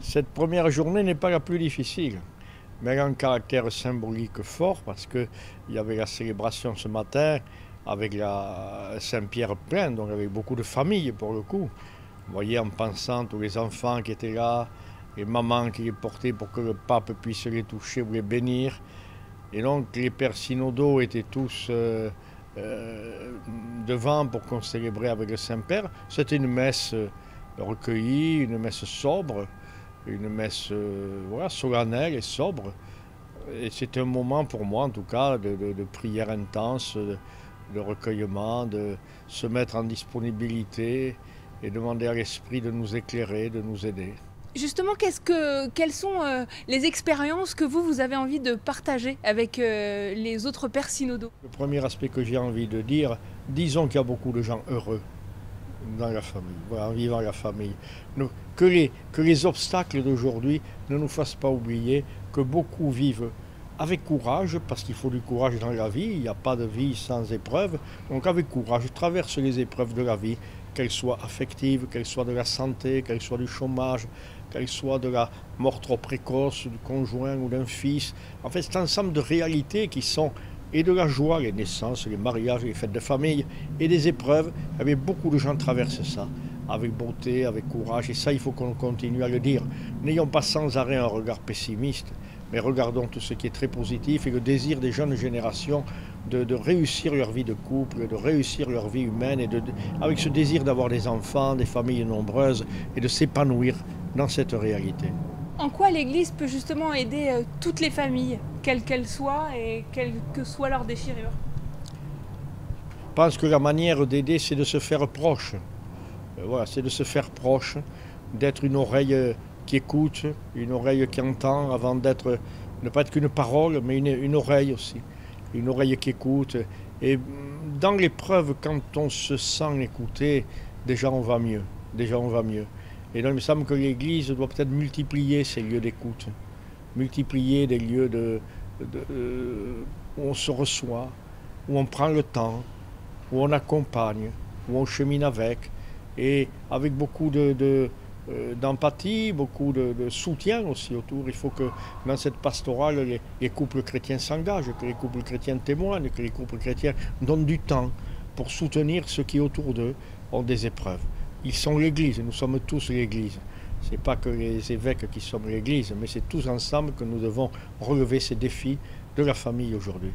Cette première journée n'est pas la plus difficile, mais elle a un caractère symbolique fort parce qu'il y avait la célébration ce matin avec la Saint-Pierre plein, donc avec beaucoup de familles pour le coup. Vous voyez en pensant tous les enfants qui étaient là, les mamans qui les portaient pour que le pape puisse les toucher ou les bénir. Et donc les pères synodaux étaient tous devant pour qu'on célébrait avec le Saint-Père. C'était une messe recueillie, une messe sobre, une messe voilà, solennelle et sobre. Et c'était un moment pour moi, en tout cas, de prière intense, de recueillement, de se mettre en disponibilité et demander à l'Esprit de nous éclairer, de nous aider. Justement, quelles sont les expériences que vous avez envie de partager avec les autres pères synodaux? Le premier aspect que j'ai envie de dire, disons qu'il y a beaucoup de gens heureux dans la famille, voilà, en vivant la famille. Que les obstacles d'aujourd'hui ne nous fassent pas oublier que beaucoup vivent avec courage, parce qu'il faut du courage dans la vie, il n'y a pas de vie sans épreuve, donc avec courage, traverse les épreuves de la vie, qu'elles soient affectives, qu'elles soient de la santé, qu'elles soient du chômage, qu'elles soient de la mort trop précoce du conjoint ou d'un fils. En fait, c'est un ensemble de réalités qui sont et de la joie, les naissances, les mariages, les fêtes de famille, et des épreuves. Eh bien, beaucoup de gens traversent ça avec beauté, avec courage, et ça, il faut qu'on continue à le dire. N'ayons pas sans arrêt un regard pessimiste, mais regardons tout ce qui est très positif et le désir des jeunes générations de réussir leur vie de couple, de réussir leur vie humaine, et avec ce désir d'avoir des enfants, des familles nombreuses, et de s'épanouir dans cette réalité. En quoi l'Église peut justement aider toutes les familles, quelles qu'elles soient et quelles que soient leurs déchirures? Je pense que la manière d'aider, c'est de se faire proche. Voilà, c'est de se faire proche, d'être une oreille qui écoute, une oreille qui entend, avant d'être, ne pas être qu'une parole, mais une oreille aussi. Une oreille qui écoute. Et dans l'épreuve, quand on se sent écouté, déjà on va mieux. Déjà on va mieux. Et donc il me semble que l'Église doit peut-être multiplier ces lieux d'écoute, multiplier des lieux où on se reçoit, où on prend le temps, où on accompagne, où on chemine avec, et avec beaucoup d'empathie, beaucoup de soutien aussi autour. Il faut que dans cette pastorale, les couples chrétiens s'engagent, que les couples chrétiens témoignent, que les couples chrétiens donnent du temps pour soutenir ceux qui autour d'eux ont des épreuves. Ils sont l'Église, nous sommes tous l'Église. Ce n'est pas que les évêques qui sommes l'Église, mais c'est tous ensemble que nous devons relever ces défis de la famille aujourd'hui.